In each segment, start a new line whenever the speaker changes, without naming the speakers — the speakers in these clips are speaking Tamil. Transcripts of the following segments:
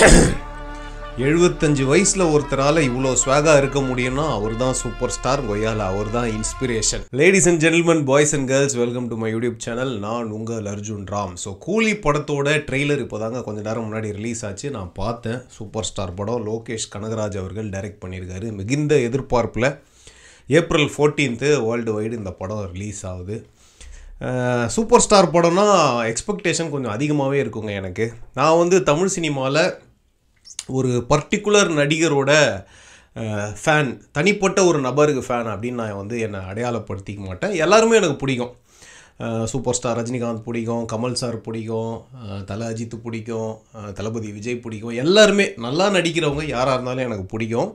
75 வயசுல ஒருத்தரால இவ்வளோ ஸ்வாகா இருக்க முடியும்னா அவர் தான் சூப்பர் ஸ்டார் கொய்யால, அவர் தான் inspiration. Ladies and gentleman, boys and girls, welcome to my YouTube channel. நான் உங்கள் அர்ஜுன் ராம். ஸோ கூலி படத்தோட ட்ரெய்லர் இப்போதாங்க கொஞ்சம் நேரம் முன்னாடி ரிலீஸ் ஆச்சு. நான் பார்த்தேன். சூப்பர் ஸ்டார் படம். லோகேஷ் கனகராஜ் அவர்கள் டைரக்ட் பண்ணியிருக்காரு. மிகுந்த எதிர்பார்ப்பில் April 14th வேர்ல்டு வைடு இந்த படம் ரிலீஸ் ஆகுது. சூப்பர் ஸ்டார் படம்னா எக்ஸ்பெக்டேஷன் கொஞ்சம் அதிகமாகவே இருக்குங்க எனக்கு. நான் வந்து தமிழ் சினிமாவில் ஒரு பர்டிகுலர் நடிகரோட ஃபேன், தனிப்பட்ட ஒரு நபருக்கு ஃபேன் அப்படின்னு நான் வந்து என்னை அடையாளப்படுத்திக்க மாட்டேன். எல்லாருமே எனக்கு பிடிக்கும். சூப்பர் ஸ்டார் ரஜினிகாந்த் பிடிக்கும், கமல் சார் பிடிக்கும், தல அஜித் பிடிக்கும், தளபதி விஜய் பிடிக்கும். எல்லாருமே நல்லா நடிக்கிறவங்க யாராக இருந்தாலும் எனக்கு பிடிக்கும்.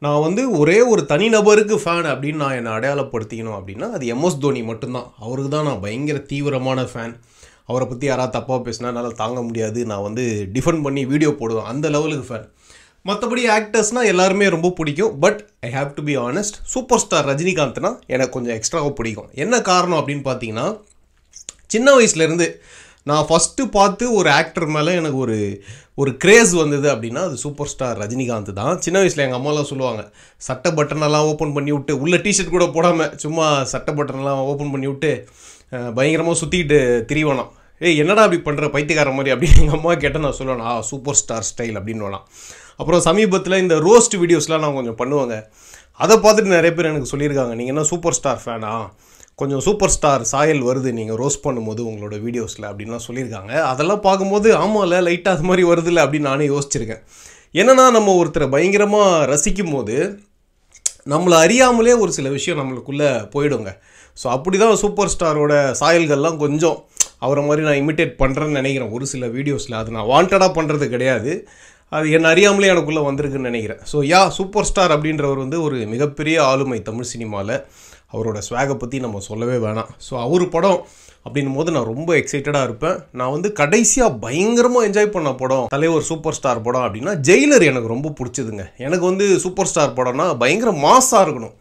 நான் வந்து ஒரே ஒரு தனிநபருக்கு ஃபேன் அப்படின்னு நான் என்னை அடையாளப்படுத்திக்கணும் அப்படின்னா அது MS தோனி மட்டும்தான். அவருக்கு தான் நான் பயங்கர தீவிரமான ஃபேன். அவரை பற்றி யாராவது தப்பாக பேசினா என்னால் தாங்க முடியாது. நான் வந்து டிஃபெண்ட் பண்ணி வீடியோ போடுவேன். அந்த லெவலுக்கு ஃபேன். மற்றபடி ஆக்டர்ஸ்னால் எல்லாருமே ரொம்ப பிடிக்கும். But I have to be honest, super star ரஜினிகாந்த்னா எனக்கு கொஞ்சம் எக்ஸ்ட்ராவாக பிடிக்கும். என்ன காரணம் அப்படின்னு பார்த்தீங்கன்னா, சின்ன வயசுலேருந்து நான் ஃபஸ்ட்டு பார்த்து ஒரு ஆக்டர் மேலே எனக்கு ஒரு கிரேஸ் வந்தது அப்படின்னா அது சூப்பர் ஸ்டார் ரஜினிகாந்த் தான். சின்ன வயசில் எங்கள் அம்மாலாம் சொல்லுவாங்க, சட்டை பட்டனெல்லாம் ஓப்பன் பண்ணி விட்டு, உள்ள டிஷர்ட் கூட போடாமல் சும்மா சட்டை பட்டனெல்லாம் ஓப்பன் பண்ணி விட்டு பயங்கரமாக சுற்றிக்கிட்டு திரிவானாம். என்னடா அப்படி பண்ணுற பைத்தியக்கார மாதிரி அப்படின்னு எங்கள் அம்மா கேட்டால் நான் சொல்லுவேன், சூப்பர் ஸ்டார் ஸ்டைல் அப்படின்னு வேணாம். அப்புறம் சமீபத்தில் இந்த ரோஸ்ட் வீடியோஸ்லாம் நான் கொஞ்சம் பண்ணுவாங்க. அதை பார்த்துட்டு நிறைய பேர் எனக்கு சொல்லியிருக்காங்க, நீங்கள் என்ன சூப்பர் ஸ்டார் ஃபேனா, கொஞ்சம் சூப்பர் ஸ்டார் சாயல் வருது நீங்கள் ரோஸ்ட் பண்ணும்போது உங்களோட வீடியோஸில் அப்படின்லாம் சொல்லியிருக்காங்க. அதெல்லாம் பார்க்கும்போது ஆமாம்ல, லைட்டாக அது மாதிரி வருதில்ல அப்படின்னு நானே யோசிச்சிருக்கேன். என்னென்னா, நம்ம ஒருத்தரை பயங்கரமாக ரசிக்கும் போது நம்மளை அறியாமலே ஒரு சில விஷயம் நம்மளுக்குள்ளே போயிடுங்க. ஸோ அப்படி தான் சூப்பர் ஸ்டாரோட சாயல்கள்லாம் கொஞ்சம் அவரை மாதிரி நான் இமிட்டேட் பண்ணுறேன்னு நினைக்கிறேன் ஒரு சில வீடியோஸில். அது நான் வாண்டடாக பண்ணுறது கிடையாது, அது என்ன அறியாமலே எனக்குள்ளே வந்திருக்குன்னு நினைக்கிறேன். ஸோ சூப்பர் ஸ்டார் அப்படின்றவர் வந்து ஒரு மிகப்பெரிய ஆளுமை தமிழ் சினிமாவில். அவரோட ஸ்வாகை பற்றி நம்ம சொல்லவே வேணாம். ஸோ அவர் படம் அப்படின்னும் போது நான் ரொம்ப எக்ஸைட்டடாக இருப்பேன். நான் வந்து கடைசியாக பயங்கரமாக என்ஜாய் பண்ண படம் தலைவர் சூப்பர் ஸ்டார் படம் அப்படின்னா ஜெயிலர் எனக்கு ரொம்ப பிடிச்சதுங்க. எனக்கு வந்து சூப்பர் ஸ்டார் படம்னா பயங்கர மாஸாக இருக்கணும்,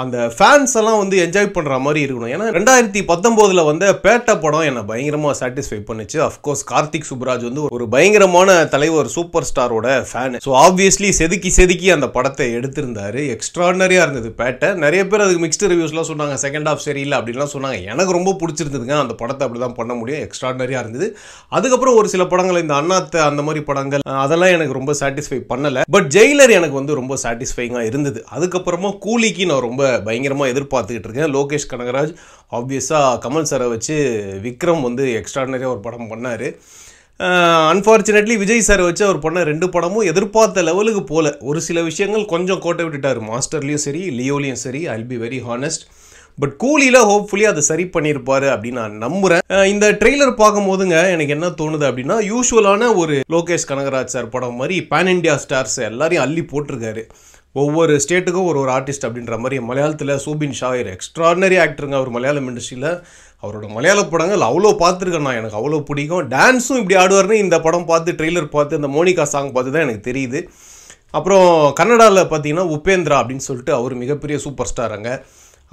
அந்த ஃபேன்ஸ் எல்லாம் வந்து என்ஜாய் பண்ணுற மாதிரி இருக்கணும். ஏன்னா 2019 வந்த பேட்ட படம் என்னை பயங்கரமாக சாட்டிஸ்ஃபை பண்ணிச்சு. அஃப்கோர்ஸ் கார்த்திக் சுப்ராஜ் வந்து ஒரு பயங்கரமான தலைவர் சூப்பர் ஸ்டாரோட ஃபேனு. ஸோ ஆப்வியஸ்லி செதுக்கி அந்த படத்தை எடுத்திருந்தாரு. எக்ஸ்ட்ராடனரியாக இருந்தது பேட்டை. நிறைய பேர் அதுக்கு மிக்ஸ்டு ரிவ்யூஸ்லாம் சொன்னாங்க, செகண்ட் ஹாஃப் சரியில்லை அப்படின்லாம் சொன்னாங்க. எனக்கு ரொம்ப பிடிச்சிருந்ததுங்க. அந்த படத்தை அப்படி தான் பண்ண முடியும், எக்ஸ்ட்ராடனரியாக இருந்தது. அதுக்கப்புறம் ஒரு சில படங்கள், இந்த அண்ணாத்த அந்த மாதிரி படங்கள், அதெல்லாம் எனக்கு ரொம்ப சாட்டிஸ்ஃபை பண்ணலை. பட் ஜெயிலர் எனக்கு வந்து ரொம்ப சாட்டிஸ்ஃபைங்காக இருந்தது. அதுக்கப்புறமா கூலிக்கு நான் ரொம்ப பயங்கரமாக எதிர்பார்த்துக்கிட்டு இருக்கேன். லோகேஷ் கனகராஜ் ஆப்வியஸாக கமல் சாரை வச்சு விக்ரம் வந்து எக்ஸ்ட்ராடனரியாக ஒரு படம் பண்ணார். அன்ஃபார்ச்சுனேட்லி விஜய் சாரை வச்சு அவர் பண்ண 2 படமும் எதிர்பார்த்த லெவலுக்கு போல. ஒரு சில விஷயங்கள் கொஞ்சம் கோட்டை விட்டுட்டார். மாஸ்டர்லேயும் சரி, லியோலையும் சரி. I'll be very honest. But கூலியில் ஹோப்ஃபுல்லி அதை சரி பண்ணியிருப்பாரு அப்படின்னு நான் நம்புகிறேன். இந்த ட்ரெய்லர் பார்க்கும்போதுங்க எனக்கு என்ன தோணுது அப்படின்னா, யூஸ்வலான ஒரு லோகேஷ் கனகராஜ் சார் படம் மாதிரி பேன் இண்டியா ஸ்டார்ஸ் எல்லாரையும் அள்ளி போட்டிருக்காரு. ஒவ்வொரு ஸ்டேட்டுக்கும் ஒரு ஆர்டிஸ்ட் அப்படின்ற மாதிரி. மலையாளத்தில் சூபின் ஷாயர் எக்ஸ்ட்ராடனரி ஆக்டருங்க. அவர் மலையாளம் இண்டஸ்ட்ரியில் அவரோட மலையாள படங்கள் அவ்வளோ பார்த்துருக்கேன் நான். எனக்கு அவ்வளோ பிடிக்கும். டான்ஸும் இப்படி ஆடுவார்னு இந்த படம் பார்த்து, ட்ரெய்லர் பார்த்து, இந்த மோனிகா சாங் பார்த்து தான் எனக்கு தெரியுது. அப்புறம் கன்னடாவில் பார்த்தீங்கன்னா உபேந்திரா அப்படின்னு சொல்லிட்டு அவர் மிகப்பெரிய சூப்பர் ஸ்டாருங்க.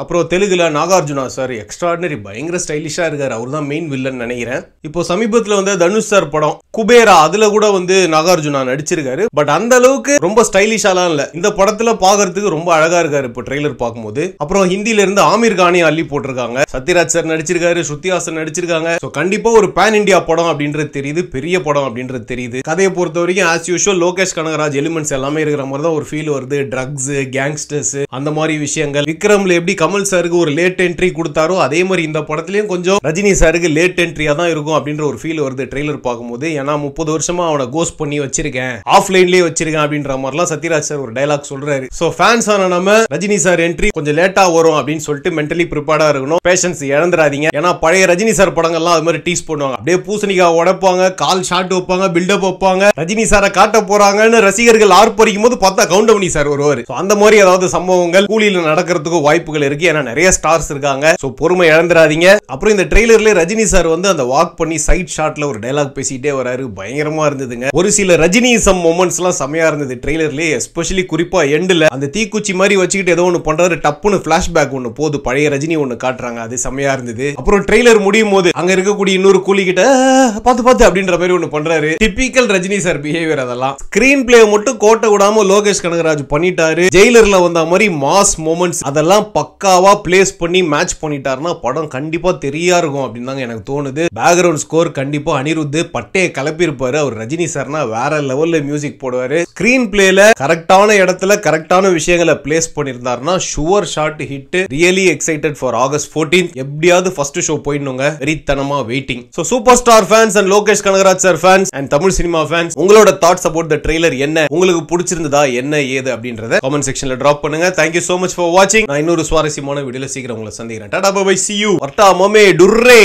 அப்புறம் தெலுங்குல நாகார்ஜுனா சார் எக்ஸ்ட்ராடனரி, பயங்கர ஸ்டைலிஷாக இருக்கார். அவர் தான் மெயின் வில்லன் நினைக்கிறேன். இப்போ சமீபத்தில் வந்து தனுஷ் சார் படம் குபேரா, அதில் கூட வந்து நாகார்ஜுனா நடிச்சிருக்காரு. பட் அந்த அளவுக்கு ரொம்ப ஸ்டைலிஷாலாம் இல்லை. இந்த படத்தில் பார்க்கறதுக்கு ரொம்ப அழகாக இருக்காரு இப்போ ட்ரெய்லர் பார்க்கும்போது. அப்புறம் ஹிந்தில இருந்து ஆமீர் கானையும் அள்ளி போட்டிருக்காங்க. சத்யராஜ் சார் நடிச்சிருக்காரு, ஸ்ருதி ஹாசன் நடிச்சிருக்காங்க. ஸோ கண்டிப்பாக ஒரு பேன் இண்டியா படம் அப்படின்றது தெரியுது, பெரிய படம் அப்படின்றது தெரியுது. கதையை பொறுத்த வரைக்கும் as usual Lokesh Kanagaraj elements எல்லாமே இருக்கிற மாதிரி தான் ஒரு ஃபீல் வருது. ட்ரக்ஸ், கேங்ஸ்டர்ஸ், அந்த மாதிரி விஷயங்கள். விக்ரம்ல எப்படி கமல் சாருக்கு ஒரு லேட் என்ட்ரி கொடுத்தாரோ அதே மாதிரி இந்த படத்துலயும் கொஞ்சம் ரஜினி சாருக்கு லேட் என்ட்ரியா தான் இருக்கும் அப்படின்ற ஒரு ஃபீல் வருது ட்ரெய்லர் பார்க்கும்போது. ஏன்னா 30 வருஷமா அவனை கோஸ்ட் பண்ணி வச்சிருக்கேன், ஆஃப்லைன்லயே வச்சிருக்கேன் அப்படின்ற மாதிரிலாம் சத்யராஜ் சார் ஒரு டைலாக் சொல்றாரு. சோ ஃபேன்ஸ் ஆன நம்ம ரஜினி சார் என்ட்ரி கொஞ்சம் லேட்டா வரும் அப்படின்னு சொல்லிட்டு மென்டலி ப்ரிப்பேர்டா இருக்கணும். பேஷன்ஸ் இழந்துடாதீங்க. ஏன்னா பழைய ரஜினி சார் படங்கள்லாம் அது மாதிரி டீஸ் பண்ணுவாங்க. அப்படியே பூசணிக்காய் உடைப்பாங்க, கால் ஷாட் வைப்பாங்க, பில்டப் வைப்பாங்க, ரஜினி சாரை காட்ட போறாங்கன்னு ரசிகர்கள் ஆர்ப்பரிக்கும் போது பார்த்தா கவுண்டமணி சார் வருவாரு. அந்த மாதிரி ஏதாவது சம்பவங்கள் கூலியில நடக்கிறதுக்கு வாய்ப்புகள் இருக்கு இருக்கு. ஏன்னா நிறைய ஸ்டார்ஸ் இருக்காங்க. சோ பொறுமை இழந்துடாதீங்க. அப்புறம் இந்த ட்ரெய்லர்ல ரஜினி சார் வந்து அந்த வாக் பண்ணி சைட் ஷாட்ல ஒரு டயலாக் பேசிட்டே வராரு. பயங்கரமா இருந்ததுங்க. ஒரு சில ரஜினிசம் மொமெண்ட்ஸ் எல்லாம் செமையா இருந்தது ட்ரெய்லர்ல. எஸ்பெஷலி குறிப்பா எண்ட்ல அந்த தீக்குச்சி மாதிரி வச்சுக்கிட்டு ஏதோ ஒன்னு பண்றாரு. டப்புன்னு பிளாஷ்பேக் ஒன்னு போது, பழைய ரஜினி ஒன்னு காட்டுறாங்க. அது செமையா இருந்தது. அப்புறம் ட்ரெய்லர் முடியும் போது அங்க இருக்கக்கூடிய இன்னொரு கூலி கிட்ட பார்த்து அப்படின்ற மாதிரி ஒன்னு பண்றாரு. Typical Rajini sir behaviour. அதெல்லாம் ஸ்கிரீன் பிளே மட்டும் கோட்டை விடாம லோகேஷ் கனகராஜ் பண்ணிட்டாரு. ஜெயிலர்ல வந்த மாதிரி மாஸ் மொமெண்ட்ஸ் அதெல்லாம் பக்காவா பிளேஸ் பண்ணி மேட்ச் பண்ணிட்டாருன்னா படம் கண்டிப்பா தெரியா இருக்கும் அப்படின்னு தாங்க எனக்கு தோணுது. பேக்ரவுண்ட் ஸ்கோர் கண்டிப்பா அனிருத் பட்டையை கலப்பி இருப்பாரு. அவர் ரஜினி சார்னா வேற லெவல்ல மியூசிக் போடுவாரு. ஸ்கிரீன் பிளேல கரெக்டான இடத்துல கரெக்டான விஷயங்களை பிளேஸ் பண்ணிருந்தாருன்னா sure shot hit. Really excited for August 14. எப்படியாவது ஃபர்ஸ்ட் ஷோ போயிடணுங்க. வெறித்தனமா waiting. So super star fans and Lokesh Kanagaraj sir fans and Tamil cinema fans, உங்களோட தாட்ஸ் அபவுட் தி ட்ரெய்லர் என்ன? உங்களுக்கு பிடிச்சிருந்ததா என்ன ஏது அப்படின்றத கமெண்ட் செக்ஷன்ல டிராப் பண்ணுங்க. Thank you so much for watching. நான் இன்னொரு சுவாரஸ்யமான வீடியோல சீக்கிரம் உங்களை சந்திக்கிறேன். Tata bye bye, see you. வர்ட்டா மமே டுர்ரே.